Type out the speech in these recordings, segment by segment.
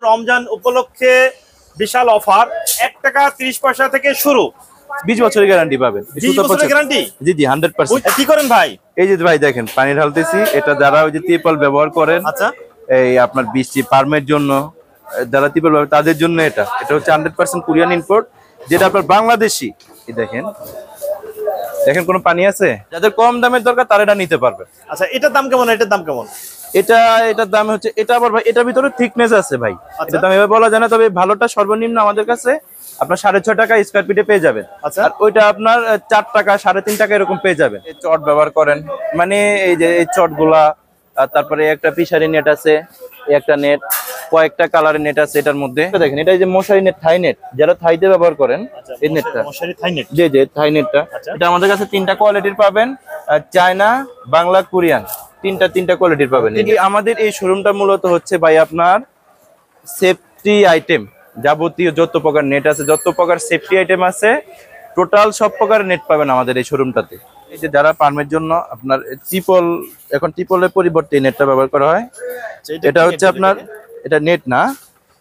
রমজান উপলক্ষে বিশাল অফার 1 টাকা 30 পয়সা থেকে শুরু। 20 বছরের গ্যারান্টি পাবেন। 20 বছরের গ্যারান্টি? জি জি 100%। কি করেন ভাই? এই যে ভাই দেখেন পানি ঢালতেছি, এটা যারা ওই যে ত্রিপল ব্যবহার করেন, আচ্ছা, এই আপনার বৃষ্টি পারমের জন্য যারা ত্রিপল ব্যবহার তাদের জন্য এটা হচ্ছে 100% কোরিয়ান ইম্পোর্ট, যেটা আপনার বাংলাদেশি। এই দেখেন কোনো পানি আছে, যাদের কম দামের দরকার তারা এটা নিতে পারবে। আচ্ছা, এটার দাম কেমন? এটার দাম কেমন? এটার দাম হচ্ছে, এটা আবার ভাই এটার ভিতরে থিকনেস আছে ভাই, এটার দাম এভাবে বলা যায় না, তবে ভালোটা সর্বনিম্ন আমাদের কাছে আপনার 6.5 টাকা স্কয়ার ফিটে পেয়ে যাবেন। আচ্ছা, আর ওইটা আপনার 4 টাকা 3.5 টাকা এরকম পেয়ে যাবেন। এই চট ব্যবহার করেন, মানে এই যে এই চটগুলা, আর তারপরে একটা ফিশারি নেট আছে, একটা নেট, কয়েকটা কালারের নেট আছে এটার মধ্যে। দেখেন এটা এই যে মশারি নেট, থাই নেট, যারা থাইতে ব্যবহার করেন এই নেটটা, মশারি থাই নেট। জি জি থাই নেটটা। এটা আমাদের কাছে 3টা কোয়ালিটির পাবেন, চায়না, বাংলা, কোরিয়ান, তিনটা কোয়ালিটির পাবেন। আমাদের এই শোরুমটা মূলত হচ্ছে ভাই আপনার সেফটি আইটেম, যাবতীয় যত প্রকার নেট আছে, যত প্রকার সেফটি আইটেম আছে, টোটাল সব প্রকার নেট পাবেন আমাদের এই শোরুমটাতে। এই যে যারা পার্মের জন্য আপনার ট্রিপল, এখন ট্রিপলের পরিবর্তে নেটটা ব্যবহার করা হয়। এটা হচ্ছে আপনার, এটা নেট না,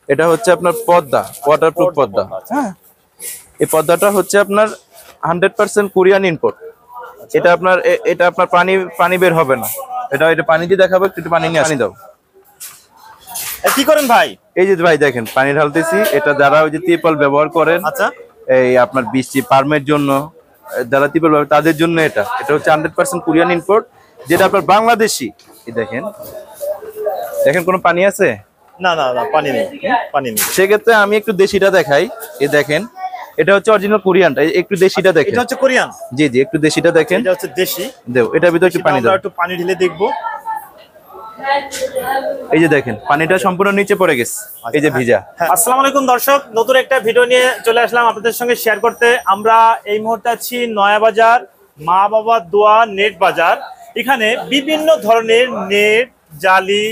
এটা হচ্ছে আপনার পর্দা, ওয়াটারপ্রুফ পর্দা। হ্যাঁ, এই পর্দাটা হচ্ছে আপনার 100% কোরিয়ান ইম্পোর্ট। এটা আপনার পানি বের হবে না, এটা পানি দিয়ে দেখাবো। একটু পানি নিয়ে পানি দাও। কি করেন ভাই? এই যে ভাই দেখেন পানি ঢালতেছি, এটা যারা ওই যে ত্রিপল ব্যবহার করেন, আচ্ছা, এই আপনার বৃষ্টি পারমের জন্য যারা ত্রিপল ব্যবহার তাদের জন্য এটা হচ্ছে 100% কোরিয়ান ইম্পোর্ট, যেটা আপনার বাংলাদেশি। এই দেখেন কোনো পানি আছে? না না না, পানি নেই, পানি নেই। সেক্ষেত্রে আমি একটু দেশিটা দেখাই। এই দেখেন এটা হচ্ছে অরিজিনাল কোরিয়ানটা, একটু দেশিটা দেখেন। এটা হচ্ছে কোরিয়ান? জি জি একটু দেশিটা দেখেন। এটা হচ্ছে দেশি। দেও এটার ভিতরে একটু পানি দাও। একটু পানি ঢেলে দেখবো। এই যে দেখেন পানিটা সম্পূর্ণ নিচে পড়ে গেছে, এই যে ভিজা। আসসালামু আলাইকুম দর্শক, নতুন একটা ভিডিও নিয়ে চলে আসলাম আপনাদের সঙ্গে শেয়ার করতে। আমরা এই মুহূর্তে আছি নয়াবাজার মা বাবা দোয়া নেট বাজার। এখানে বিভিন্ন ধরনের নেট, জালি,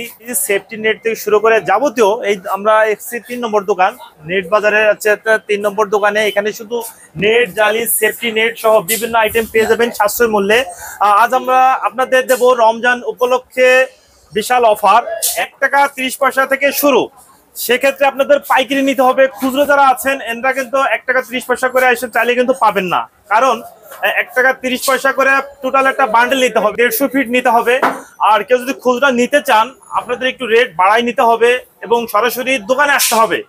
সেফটি নেট থেকে শুরু করে যাবতীয়, এই আমরা এসছি 3 নম্বর দোকান নেট বাজারের আছে 3 নম্বর দোকানে। এখানে শুধু নেট, জালি, সেফটি নেট সহ বিভিন্ন আইটেম পেয়ে যাবেন সাশ্রয় মূল্যে। আজ আমরা আপনাদের দেব রমজান উপলক্ষে বিশাল অফার, 1 টাকা 30 পয়সা থেকে শুরু। সেক্ষেত্রে আপনাদের পাইকারি নিতে হবে। খুচরো যারা আছেন এনরা কিন্তু 1 টাকা 30 পয়সা করে এসে চাইলে কিন্তু পাবেন না, কারণ 1 টাকা 30 পয়সা করে টোটাল একটা বান্ডেল নিতে হবে, 150 ফিট নিতে হবে। আর কেউ যদি খুচরা নিতে চান আপনাদের একটু রেট বাড়াই নিতে হবে এবং সরাসরি দোকানে আসতে হবে।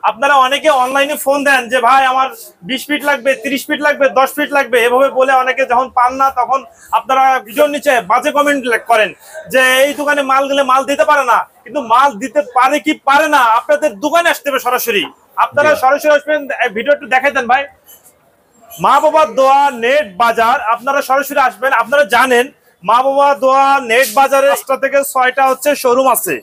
আপনারা অনেকে অনলাইনে ফোন দেন যে ভাই আমার 20 ফিট লাগবে, 30 ফিট লাগবে, 10 ফিট লাগবে, এভাবে বলে অনেকে যখন পান না তখন আপনারা ভিডিওর নিচে বাজে কমেন্ট করেন যে এই দোকানে মাল গেলে মাল দিতে পারে না। কিন্তু মাল দিতে পারে কি পারে না, আপনাদের দোকানে আসতে হবে সরাসরি। আপনারা সরাসরি আসবেন। ভিডিও একটু দেখাই দেন ভাই। মা বাবা দোয়া নেট বাজার, আপনারা সরাসরি আসবেন। আপনারা জানেন মা বাবা দোয়া নেট বাজারে 5টা থেকে 6টা হচ্ছে শোরুম আছে।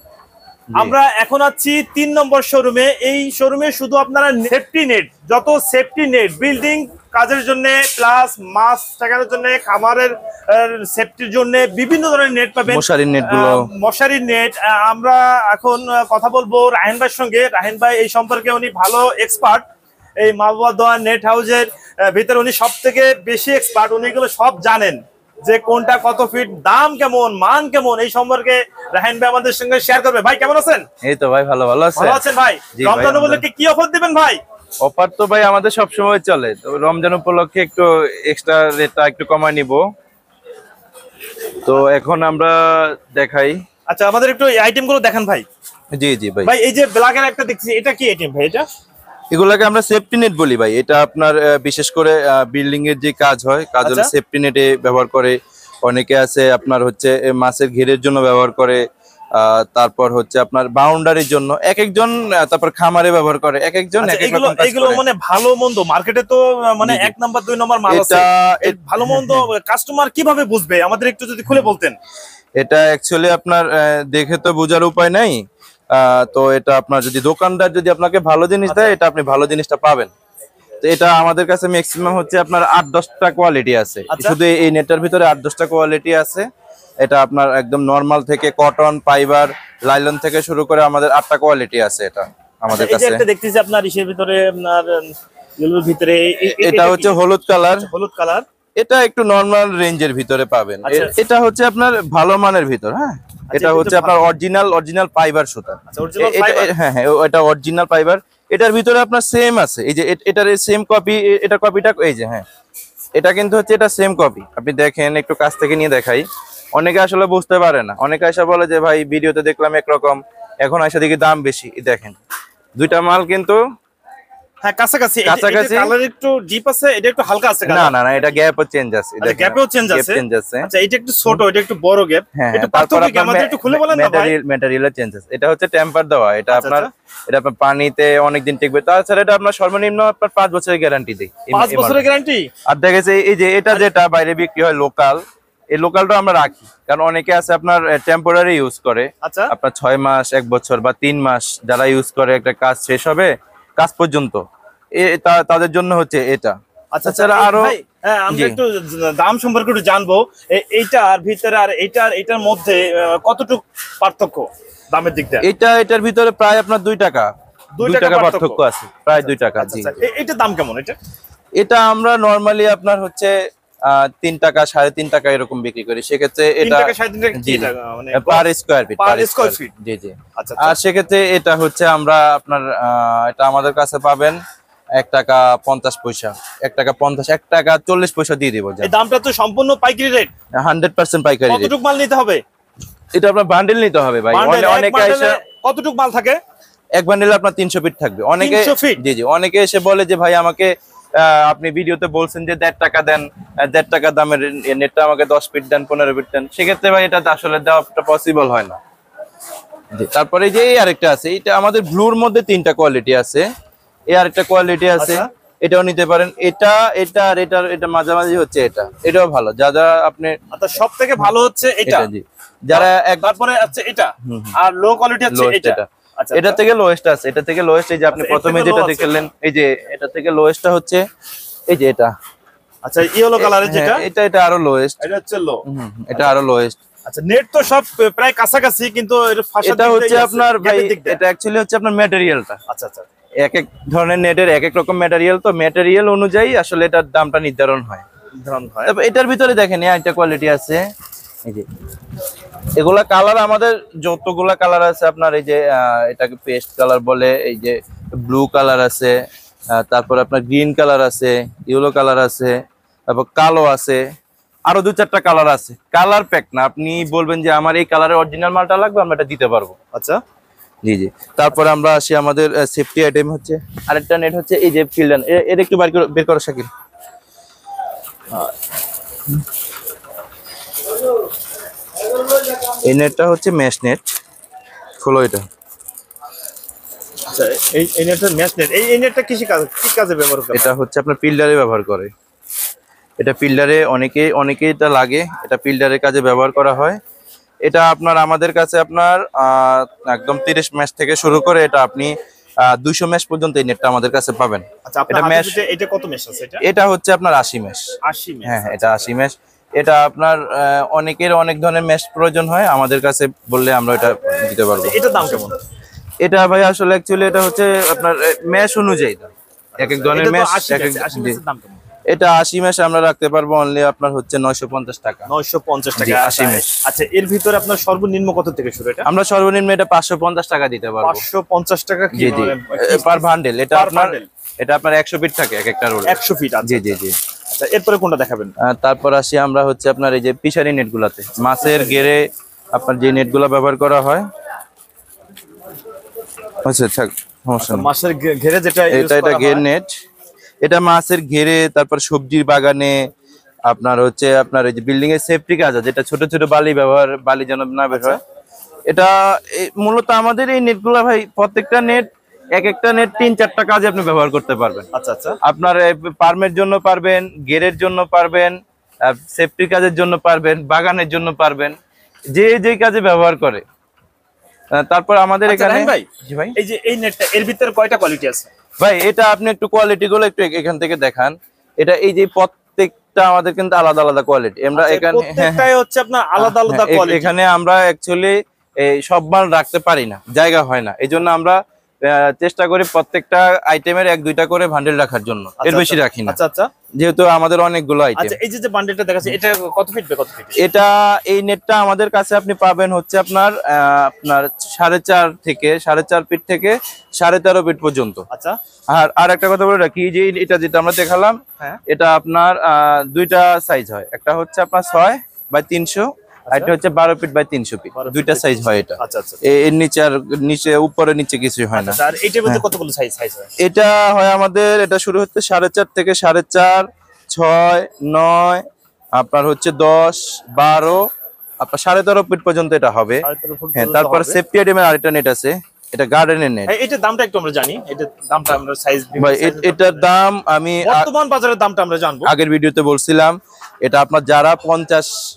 আমরা এখন আছি 3 নম্বর শোরুমে। এই শোরুমে শুধু আপনারা সেফটি নেট, যত সেফটি নেট বিল্ডিং কাজের জন্য প্লাস মাছ ঠেকানোর জন্য, খামারের সেফটির জন্য বিভিন্ন ধরনের নেট পাবেন। মশারির নেট। আমরা এখন কথা বলবো রাহেন ভাইয়ের সঙ্গে। রাহেন ভাই এই সম্পর্কে উনি ভালো এক্সপার্ট। এই মা বাবা দোয়া নেট হাউসের ভিতরে উনি সব থেকে বেশি এক্সপার্ট। উনি এগুলো সব জানেন যে কোনটা কত ফিট, দাম কেমন, মান কেমন, এই সম্পর্কে রাহেন ভাই আমাদের সঙ্গে শেয়ার করবে। ভাই কেমন আছেন? এই তো ভাই ভালো আছেন? ভালো আছেন ভাই? রমজান উপলক্ষে কি অফার দিবেন ভাই? অফার তো ভাই আমাদের সব সময় চলে, তো রমজান উপলক্ষে একটু এক্সট্রা রেটটা একটু কমায় নিব। তো এখন আমরা দেখাই। আচ্ছা, আমাদের একটু এই আইটেমগুলো দেখান ভাই। জি জি ভাই। ভাই এই যে ব্ল্যাক এর একটা দেখছি, এটা কি আইটেম ভাই? এটা এগুলাকে আমরা সেফটি নেট বলি ভাই। এটা আপনার বিশেষ করে বিল্ডিং এর যে কাজ হয়, কাজ হলে সেফটি নেটে ব্যবহার করে। অনেকে আছে আপনার হচ্ছে মাছের ঘেরের জন্য ব্যবহার করে, তারপর হচ্ছে আপনার বাউন্ডারির জন্য এক একজন, তারপর খামারে ব্যবহার করে এক একজন। এগুলো মানে ভালো মন্দ মার্কেটে তো মানে 1 নাম্বার 2 নাম্বার মাল আছে। ভালো মন্দ কাস্টমার কিভাবে বুঝবে, আমাদের একটু যদি খুলে বলতেন। এটা অ্যাকচুয়ালি আপনার দেখে তো বোঝার উপায় নাই। তো এটা আপনার যদি দোকানদার যদি আপনাকে ভালো জিনিস দেয়, এটা আপনি ভালো জিনিসটা পাবেন। তো এটা আমাদের কাছে ম্যাক্সিমাম হচ্ছে আপনার 8-10টা কোয়ালিটি আছে। শুধু এই নেটের ভিতরে 8-10টা কোয়ালিটি আছে। এটা আপনার একদম নরমাল থেকে কটন, ফাইবার, লাইলন থেকে শুরু করে আমাদের 8টা কোয়ালিটি আছে এটা আমাদের কাছে। এই যে একটা দেখতেছি আপনার ইসের ভিতরে, আপনার ইয়েলোর ভিতরে, এটা হচ্ছে হলুদ কালার। হলুদ কালার। এটা একটু নরমাল রেঞ্জের ভিতরে পাবেন। আচ্ছা। এটা হচ্ছে আপনার ভালো মানের ভিতর, হ্যাঁ। এটা হচ্ছে আপনার অরিজিনাল ফাইবার সুতা। আচ্ছা, original fiber? হ্যাঁ হ্যাঁ, এটা অরিজিনাল ফাইবার। এটার ভিতরে আপনার সেম আছে, এই যে এটার সেম কপি, এটার কপিটা এই যে, হ্যাঁ এটা কিন্তু হচ্ছে এটা সেম কপি। আপনি দেখেন, একটু কাছ থেকে নিয়ে দেখাই। অনেকে আসলে বুঝতে পারে না, অনেকে এসে বলে যে ভাই ভিডিওতে দেখলাম একরকম, এখন এসে দেখি দাম বেশি। দেখেন দুইটা মাল কিন্তু হ্যাঁ কাছাকাছি। কাছাকাছি। কালার একটু ডিপ আছে, এটা একটু হালকা আছে না না না, এটা গ্যাপও চেঞ্জ আছে। আচ্ছা, গ্যাপেও চেঞ্জ আছে। আচ্ছা, এটা একটু ছোট, এটা একটু বড় গ্যাপ। একটু পার্থক্য কি আমাদের একটু খুলে বলেন না ভাই? ম্যাটেরিয়াল চেঞ্জ আছে। এটা হচ্ছে টেম্পার দেওয়া, এটা আপনার এটা আপনার পানিতে অনেকদিন টিকবে। তাছাড়া এটা আপনার সর্বনিম্ন আপনার 5 বছরের গ্যারান্টি দেই। 5 বছরের গ্যারান্টি। আর দেখেছে এই যে এটা যেটা বাইরে বিক্রি হয় লোকাল, এই লোকালটা আমরা রাখি, কারণ অনেকে আছে আপনার টেম্পোরারি ইউজ করে। আচ্ছা, আপনার 6 মাস, 1 বছর বা 3 মাস যারা ইউজ করে, একটা কাজ শেষ হবে কাজ পর্যন্ত, তাদের জন্য হচ্ছে এটা। আচ্ছা তাছাড়া আরো হ্যাঁ, আমরা একটু দাম সম্পর্কে একটু জানবো। এইটার ভিতরে আর এটার মধ্যে কতটুকু পার্থক্য দামের দিক দিয়ে? এটার ভিতরে প্রায় আপনার 2 টাকা 2 টাকা পার্থক্য আছে, প্রায় 2 টাকা। জি, এটার দাম কেমন? এটা আমরা নরমালি আপনার হচ্ছে 3 টাকা 3.5 টাকা এরকম বিক্রি করি। সেক্ষেত্রে এটা 3 টাকা মানে পার স্কয়ার ফিট। জি জি। আচ্ছা, আর সেক্ষেত্রে এটা হচ্ছে আমরা আপনার এটা আমাদের কাছে পাবেন 1 টাকা 50 পয়সা, 1 টাকা 50, 1 টাকা 40 পয়সা দিয়ে দিব। এই দামটা তো সম্পূর্ণ পাইকারি রেট। 100% পাইকারি রেট। কতটুকু মাল নিতে হবে? এটা আপনার বান্ডেল নিতে হবে ভাই। অনেকে এসে কতটুকু মাল থাকে? এক বান্ডেলে আপনার 300 ফিট থাকবে। অনেকে জি জি, অনেকে এসে বলে যে ভাই আমাকে আপনি ভিডিওতে বলছেন যে 1.5 টাকা দেন, 1.5 টাকা দামের নেটটা আমাকে 10 ফিট দেন, 15 ফিট দেন। সেক্ষেত্রে ভাই এটা আসলে দেওয়াটা পসিবল হয় না। জি, তারপরে যে এই আরেকটা আছে, এটা আমাদের ব্লুর মধ্যে 3টা কোয়ালিটি আছে। এই আরেকটা কোয়ালিটি আছে, এটাও নিতে পারেন। এটা আর এটা মাঝামাঝি হচ্ছে এটাও ভালো। যা আপনি আচ্ছা, সবথেকে ভালো হচ্ছে এটা। জি, যারা তারপরে আছে এটা, আর লো কোয়ালিটি আছে এটা। আচ্ছা, এটা থেকে লোয়েস্ট আছে, এটা থেকে লোয়েস্ট। এই যে আপনি প্রথমে যেটা দেখলেন, এই যে এটা থেকে লোয়েস্টটা হচ্ছে এই যে এটা। আচ্ছা, ইয়েলো কালারের যেটা, এটা আরো লোয়েস্ট। এটা হচ্ছে লো, এটা আরো লোয়েস্ট। আচ্ছা, নেট তো সব প্রায় কাছাকাছি, কিন্তু এটা হচ্ছে আপনার ভাই, এটা অ্যাকচুয়ালি হচ্ছে আপনার ম্যাটেরিয়ালটা। আচ্ছা আচ্ছা, এক এক ধরনের নেটের এক এক রকম ম্যাটেরিয়াল, তো ম্যাটেরিয়াল অনুযায়ী আসলে এটার দামটা নির্ধারণ হয়। তারপর এটার ভিতরে দেখেন একটা কোয়ালিটি আছে, এই যে এগুলা কালার, আমাদের যতগুলা কালার আছে আপনার, এই যে এটাকে পেস্ট কালার বলে, এই যে ব্লু কালার আছে, তারপর আপনার গ্রিন কালার আছে, ইয়েলো কালার আছে, তারপর কালো আছে, আরো 2-4টা কালার আছে। কালার প্যাক না, আপনি বলবেন যে আমার এই কালারের অরিজিনাল মালটা লাগবে, আমরা এটা দিতে পারবো। আচ্ছা, জি জি। তারপর আমরা আসি আমাদের সেফটি আইটেম হচ্ছে আরেকটা নেট হচ্ছে এই যে ফিল্ডান, এর একটু বের করো শাকিল। এই নেটটা হচ্ছে মেশ নেট। খোলো এটা। আচ্ছা, এই নেটটা মেশ নেট। এই নেটটা কি কাজে ব্যবহার করে? এটা হচ্ছে আপনার পিল্ডারে ব্যবহার করে। এটা পিল্ডারে অনেকেই এটা লাগে, এটা পিল্ডারের কাজে ব্যবহার করা হয়। এটা আপনার আমাদের কাছে আপনার একদম 30 ম্যাচ থেকে শুরু করে এটা আপনি 200 ম্যাচ পর্যন্ত এই নেটটা আমাদের কাছে পাবেন। আচ্ছা, এটা ম্যাচ, এটা কত ম্যাচ আছে? এটা হচ্ছে আপনার 80 ম্যাচ। 80 ম্যাচ, হ্যাঁ, এটা 80 ম্যাচ। এটা আপনার অনেকের অনেক ধরনের ম্যাচ প্রয়োজন হয়, আমাদের কাছে বললে আমরা এটা দিতে পারবো। এটার দাম কেমন? এটা ভাই আসলে অ্যাকচুয়ালি এটা হচ্ছে আপনার ম্যাচ অনুযায়ী দাম, এক এক ধরনের ম্যাচ এক এক দাম। এটা 80 ম্যাচ আমরা রাখতে পারবো অনলি আপনার হচ্ছে 950 টাকা। 950 টাকা 80 ম্যাচ। আচ্ছা, এর ভিতরে আপনার সর্বনিম্ন কত থেকে শুরু? এটা আমরা সর্বনিম্ন এটা 550 টাকা দিতে পারবো। 550 টাকা কি পার বান্ডেল? এটা আপনার 100 ফিট থাকে এক একটা রোল। 100 ফিট। জি জি জি। আচ্ছা, এরপরে কোনটা দেখাবেন? তারপর আসি আমরা হচ্ছে আপনার এই যে ফিশারি নেটগুলাতে, মাছের ঘেরে আপনার যে নেটগুলা ব্যবহার করা হয়। আচ্ছা থাক, সমস্যা নেই। মাছের ঘেরে যেটা এটা ঘের নেট, এটা মাছের ঘেরে, তারপর সবজির বাগানে, আপনার হচ্ছে আপনার এই যে বিল্ডিং এর সেফটি কাজ, যেটা ছোট ছোট বালি যেন না বের হয়। এটা মূলত আমাদের এই নেটগুলা ভাই, প্রত্যেকটা নেট এক একটা নেট 3-4টা কাজে আপনি ব্যবহার করতে পারবেন। আচ্ছা আচ্ছা, আপনার পার্মের জন্য পারবেন, গেরের জন্য পারবেন, সেফটি কাজের জন্য পারবেন, বাগানের জন্য পারবেন, যে কাজে ব্যবহার করে। তারপর আমাদের এখানে ভাই, এই যে এই নেটটা, এর ভিতরে কয়টা কোয়ালিটি আছে ভাই? এটা আপনি একটু কোয়ালিটি গুলো একটু এখান থেকে দেখান। এটা এই যে প্রত্যেকটা আমাদের কিন্তু আলাদা আলাদা কোয়ালিটি। আমরা এখানে প্রত্যেকটাই হচ্ছে আপনার আলাদা আলাদা কোয়ালিটি। এখানে আমরা অ্যাকচুয়ালি এই সব মাল রাখতে পারি না, জায়গা হয় না, এই জন্য আমরা চেষ্টা করি প্রত্যেকটা আইটেমের 1-2টা করে বান্ডেল রাখার জন্য, এর বেশি রাখি না। আচ্ছা আচ্ছা, যেহেতু আমাদের অনেকগুলো আইটেম। আচ্ছা এই যে বান্ডেলটা দেখাচ্ছে, এটা কত ফিট বাই কত ফিট? এটা এই নেটটা আমাদের কাছে আপনি পাবেন হচ্ছে আপনার 4.5 থেকে 4.5 ফিট থেকে 13.5 ফিট পর্যন্ত। আচ্ছা, আর একটা কথা বলে রাখি, যে এটা যেটা আমরা দেখালাম, হ্যাঁ, এটা আপনার 2টা সাইজ হয়। একটা হচ্ছে আপনার 6x300, আর এটা হচ্ছে 12 ফিট বাই 300 ফিট, 2টা সাইজ হয় এটা। আচ্ছা আচ্ছা, এর নিচে আর নিচে উপরে নিচে কিছু হয় না। আর এইটার মধ্যে কতগুলো সাইজ হয়? এটা হয় আমাদের, এটা শুরু হচ্ছে 4.5 থেকে 4.5, 6, 9, আপনার হচ্ছে 10, 12, আপনার 13.5 ফিট পর্যন্ত এটা হবে। 13.5 ফুট হ্যাঁ, পর্যন্ত তারপর হবে। সেফটি আইটেমের আরেকটা নেট আছে, এটা গার্ডেনের নেট। এটার দামটা একটু আমরা জানি, এটার দামটা আমরা সাইজ ভাই এটার দাম আমি বর্তমান বাজারের দামটা আমরা জানবো। আগের ভিডিওতে বলছিলাম, এটা আপনার যারা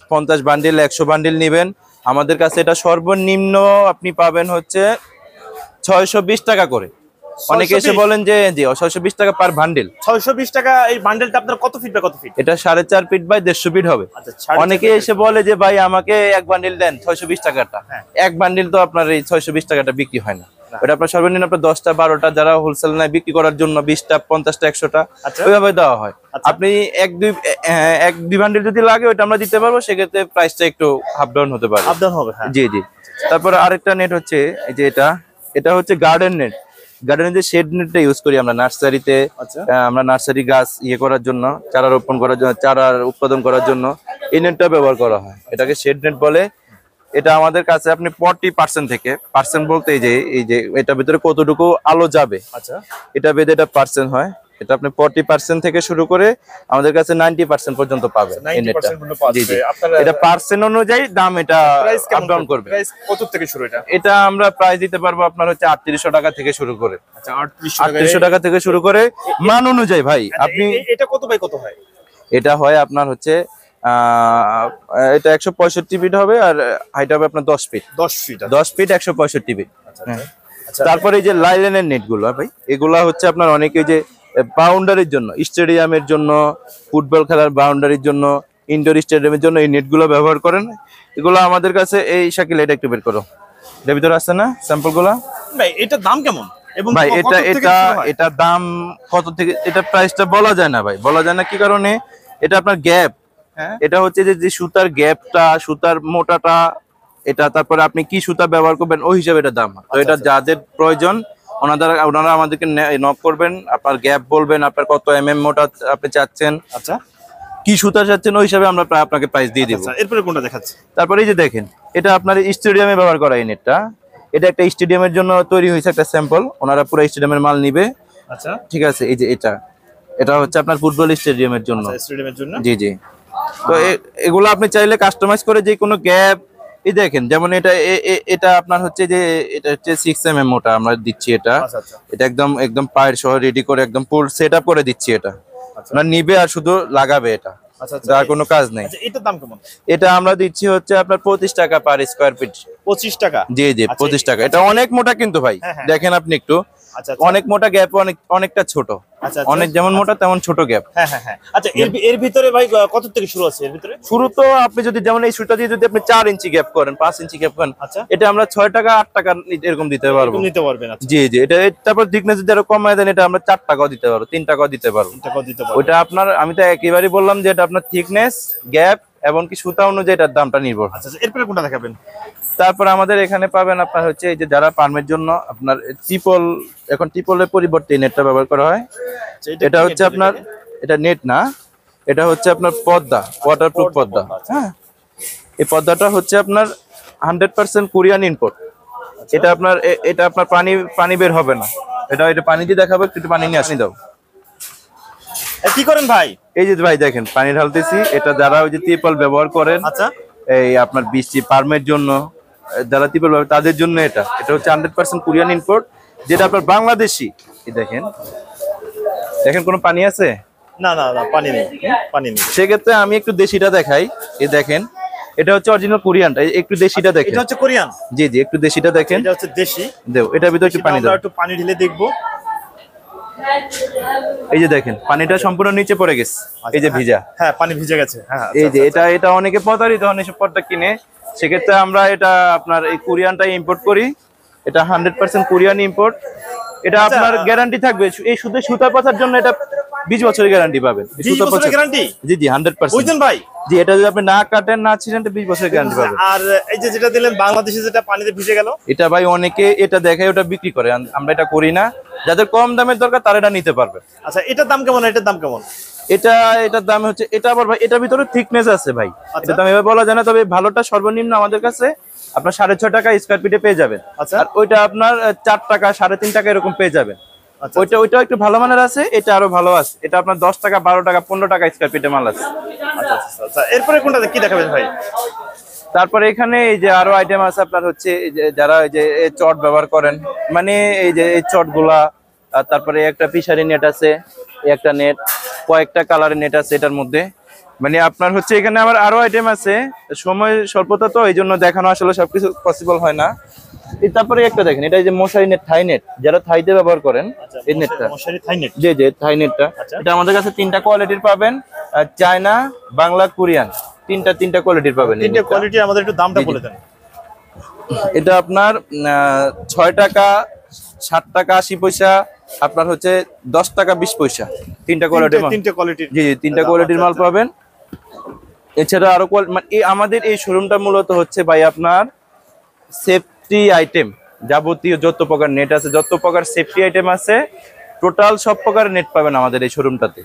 50 বান্ডিল 100 বান্ডিল নেবেন, আমাদের কাছে এটা সর্বনিম্ন আপনি পাবেন হচ্ছে 620 টাকা করে। অনেকে এসে বলেন যে জি 620 টাকা পার বান্ডিল। 620 টাকা এই বান্ডেলটা আপনার কত ফিট বাই কত ফিট? এটা 4.5 ফিট বাই 150 ফিট হবে। আচ্ছা, 4.5 অনেকে এসে বলে যে ভাই আমাকে এক বান্ডিল দেন 620 টাকাটা। হ্যাঁ। এক বান্ডিল তো আপনার এই 620 টাকাটা বিক্রি হয় না। ওটা আপনার সর্বনিম্ন আপনার 10টা 12টা যারা হোলসেল নেয় বিক্রি করার জন্য 20টা 50টা 100টা আচ্ছা। ওইভাবে দেওয়া হয়। আচ্ছা। আপনি এক দুই বান্ডিল যদি লাগে ওটা আমরা দিতে পারবো, সেক্ষেত্রে প্রাইসটা একটু আপ ডাউন হতে পারে। আপ ডাউন হবে, হ্যাঁ। জি জি। তারপরে আরেকটা নেট হচ্ছে এই যে এটা হচ্ছে গার্ডেন নেট। গার্ডেনের যে শেড নেটটা ইউজ করি আমরা নার্সারিতে। আচ্ছা। আমরা নার্সারি গাছ করার জন্য, চারা রোপণ করার জন্য, চারা উৎপাদন করার জন্য এই নেটটা ব্যবহার করা হয়। এটাকে শেড নেট বলে। এটা আমাদের কাছে আপনি 40% থেকে পার্সেন্ট বলতে এই যে এটার ভিতরে কতটুকু আলো যাবে, আচ্ছা, এটা বেঁধে এটা পার্সেন্ট হয়। এটা আপনি 40% থেকে শুরু করে আমাদের কাছে 90% পর্যন্ত পাবেন এই নেটটা। 90% পর্যন্ত পাওয়া জি জি। যাবে। আপনারা এটা পার্সেন্ট অনুযায়ী দাম এটা প্রাইস আপ কেমন ডাউন করবে। প্রাইস কত থেকে শুরু এটা? এটা আমরা প্রাইস দিতে পারবো আপনার হচ্ছে 3800 টাকা থেকে শুরু করে। আচ্ছা, 3800 টাকা থেকে শুরু করে মান অনুযায়ী ভাই। আপনি এটা কত বাই কত হয়? এটা হয় আপনার হচ্ছে এটা 165 ফিট হবে, আর হাইট হবে আপনার 10 ফিট। 10 ফিট। 10 fit 165 fit. আচ্ছা হ্যাঁ। আচ্ছা, তারপরে এই যে লাইলেনের নেট গুলো ভাই, এগুলা হচ্ছে আপনার অনেকে যে বাউন্ডারির জন্য, স্টেডিয়ামের জন্য, ফুটবল খেলার বাউন্ডারির জন্য, ইনডোর স্টেডিয়ামের জন্য এই নেট গুলো ব্যবহার করেন। এগুলো আমাদের কাছে এই শাকিল এটা একটু বের করো, এর ভিতরে আছে না স্যাম্পল গুলা ভাই এটার দাম কেমন? এবং ভাই কত থেকে শুরু হয়? এটা দাম কত থেকে, এটা প্রাইসটা বলা যায় না ভাই, বলা যায় না। কি কারণে? এটা আপনার গ্যাপ, হ্যাঁ, এটা হচ্ছে যে সুতার গ্যাপটা, সুতার মোটাটা, এটা তারপরে আপনি কি সুতা ব্যবহার করবেন ওই হিসাবে এটা দাম। তো এটা যাদের প্রয়োজন ওনারা আমাদেরকে নক করবেন, আপনার গ্যাপ বলবেন, আপনার কত মোটা আপনি চাচ্ছেন, আচ্ছা কি সুতা চাচ্ছেন, ওই হিসাবে আমরা আপনাকে প্রাইস দিয়ে দিব। আচ্ছা, এরপরে কোনটা দেখাচ্ছি? তারপরে এই যে দেখেন, এটা আপনার স্টেডিয়ামে ব্যবহার করা এই নেটটা। এটা একটা স্টেডিয়ামের জন্য তৈরি হয়েছে একটা স্যাম্পল, ওনারা পুরো স্টেডিয়ামের মাল নিবে। আচ্ছা, ঠিক আছে। এই যে এটা হচ্ছে আপনার ফুটবল স্টেডিয়ামের জন্য। স্টেডিয়ামের জন্য। জি জি। তো এগুলো আপনি চাইলে কাস্টমাইজ করে যে কোনো গ্যাপ, এই দেখেন যেমন এটা আপনার হচ্ছে যে এটা হচ্ছে 6 মোটা আমরা দিচ্ছি এটা। আচ্ছা আচ্ছা এটা একদম পায়ের সহ রেডি করে একদম ফুল সেটআপ করে দিচ্ছি এটা। আচ্ছা আপনার নিবে আর শুধু লাগাবে এটা, আচ্ছা আচ্ছা, আর কোনো কাজ নেই। আচ্ছা, এটার দাম কেমন? এটা আমরা দিচ্ছি হচ্ছে আপনার 25 টাকা পার স্কয়ার ফিট। 25 টাকা। জি জি, আচ্ছা, 25 টাকা। এটা অনেক মোটা কিন্তু ভাই, হ্যাঁ, হ্যাঁ। দেখেন আপনি একটু, আচ্ছা আচ্ছা, অনেক মোটা গ্যাপ, অনেকটা ছোট, আচ্ছা, অনেক যেমন মোটা তেমন ছোট গ্যাপ। হ্যাঁ হ্যাঁ হ্যাঁ। আচ্ছা, এর ভিতরে ভাই কত থেকে শুরু আছে? এর ভিতরে শুরু তো আপনি যদি যেমন এই সুতা দিয়ে যদি আপনি 4 ইঞ্চি গ্যাপ করেন, 5 ইঞ্চি গ্যাপ করেন, আচ্ছা, এটা আমরা 6 টাকা 8 টাকা এরকম দিতে পারবো। এরকম নিতে পারবেন? আচ্ছা, জি জি। তারপর থিকনেস যদি আরো কমায় দেন, এটা আমরা 4 টাকাও দিতে পারবো, 3 টাকাও দিতে পারবো। টাকা দিতে পারবেন। ওটা আপনার, আমি তো একেবারেই বললাম যে এটা আপনার থিকনেস, গ্যাপ এবং কি সুতা অনুযায়ী এটার দামটা নির্ভর। আচ্ছা, এরপরে কোনটা দেখাবেন? তারপর আমাদের এখানে পাবেন আপনার হচ্ছে এই যে যারা ফার্মের জন্য আপনার ট্রিপল, এখন ট্রিপলের পরিবর্তে নেটটা ব্যবহার করা হয়। আচ্ছা, এটা হচ্ছে আপনার, এটা নেট না, এটা হচ্ছে আপনার পর্দা, ওয়াটারপ্রুফ পর্দা। হ্যাঁ, এই পর্দাটা হচ্ছে আপনার 100% কোরিয়ান ইম্পোর্ট। এটা আপনার পানি বের হবে না। এটা পানি দিয়ে দেখাবো, একটু পানি নিয়ে আসি দাও। কি করেন ভাই? এই যে ভাই দেখেন পানি ঢালতেছি। এটা যারা ওই যে ট্রিপল ব্যবহার করেন, আচ্ছা, এই আপনার বৃষ্টি ফার্মের জন্য, যারা ট্রিপল ব্যবহার তাদের জন্য এটা হচ্ছে 100% কোরিয়ান ইম্পোর্ট, যেটা আপনার বাংলাদেশি। এই দেখেন কোনো পানি আছে? না না না, পানি নেই, পানি নেই। সেক্ষেত্রে আমি একটু দেশিটা দেখাই। এই দেখেন, এটা হচ্ছে অরিজিনাল কোরিয়ানটা, একটু দেশিটা দেখেন। এটা হচ্ছে কোরিয়ান? জি জি, একটু দেশিটা দেখেন। এটা হচ্ছে দেশি। দেও, এটার ভিতরে একটু পানি দাও। আমরা একটু পানি ঢেলে দেখবো। এই যে দেখেন পানিটা সম্পূর্ণ নিচে পড়ে গেছে, এই যে ভিজা। হ্যাঁ, পানি ভিজে গেছে। হ্যাঁ, এই যে এটা অনেকে প্রতারিত হন এসব পর্দা কিনে। সেক্ষেত্রে আমরা এটা আপনার এই কোরিয়ানটা ইম্পোর্ট করি। এটা 100% কোরিয়ান ইম্পোর্ট। এটা আচ্ছা। আপনার গ্যারান্টি থাকবে, এই শুধু সুতা পাতার জন্য এটা 20 বছরের গ্যারান্টি পাবেন। 20 বছরের গ্যারান্টি? জি জি 100%। বুঝলেন ভাই? জি, এটা যদি আপনি না কাটেন না ছিলেন 20 বছরের গ্যারান্টি পাবেন। আর এই যে যেটা দিলেন বাংলাদেশে, যেটা পানিতে ভিজে গেল, এটা ভাই অনেকে এটা দেখায় ওটা বিক্রি করে, আমরা এটা করি না। যাদের কম দামের দরকার তারা এটা নিতে পারবে। আচ্ছা এটার দাম কেমন? এটার দাম কেমন? এটার দাম হচ্ছে, এটা আবার ভাই এটার ভিতরে থিকনেস আছে ভাই, আচ্ছা। এটা দাম এভাবে বলা যায় না। তবে ভালোটা সর্বনিম্ন আমাদের কাছে আপনার 6.5 টাকা স্কয়ার ফিটে পেয়ে যাবেন। আচ্ছা। আর ওইটা আপনার 4 টাকা 3.5 টাকা এরকম পেয়ে যাবেন। আচ্ছা, ওইটা একটু ভালো মানের আছে, এটা আরো ভালো আছে। এটা আপনার 10 টাকা 12 টাকা 15 টাকা স্কয়ার ফিটে মাল আছে। আচ্ছা আচ্ছা। এরপরে কোনটা কি দেখাবেন ভাই? তারপরে এখানে এই যে আরো আইটেম আছে আপনার, হচ্ছে এই যে যারা এই যে এই চট ব্যবহার করেন, মানে এই যে এই চট গুলা, তারপরে একটা ফিশারি নেট আছে, একটা নেট, কয়েকটা কালারের নেট আছে এটার মধ্যে। মানে আপনার হচ্ছে এখানে আবার আরো আইটেম আছে, সময় স্বল্পতা তো এই জন্য দেখানো আসলে সবকিছু পসিবল হয় না। তারপরে একটা দেখেন, এটা এই যে মশারি নেট, থাই নেট, যারা থাইতে ব্যবহার করেন এই নেটটা, মশারি থাই নেট। জি জি থাই নেটটা। আচ্ছা। এটা আমাদের কাছে 3টা কোয়ালিটির পাবেন, চায়না, বাংলা, কোরিয়ান, তিনটা কোয়ালিটির পাবেন। এই তিনটে নেটটা। কোয়ালিটি, আমাদের একটু দামটা বলে দেন। এটা আপনার 6 টাকা 60 টাকা 80 পয়সা, আপনার হচ্ছে 10 টাকা 20 পয়সা, তিনটা কোয়ালিটির মাল। তিনটে কোয়ালিটির? জি জি তিনটা কোয়ালিটির মাল পাবেন। এছাড়া আরো মানে আমাদের এই শোরুমটা মূলত হচ্ছে ভাই আপনার সেফটি আইটেম, যাবতীয় যত প্রকার নেট আছে, যত প্রকার সেফটি আইটেম আছে, টোটাল সব প্রকার নেট পাবেন আমাদের এই শোরুমটাতে।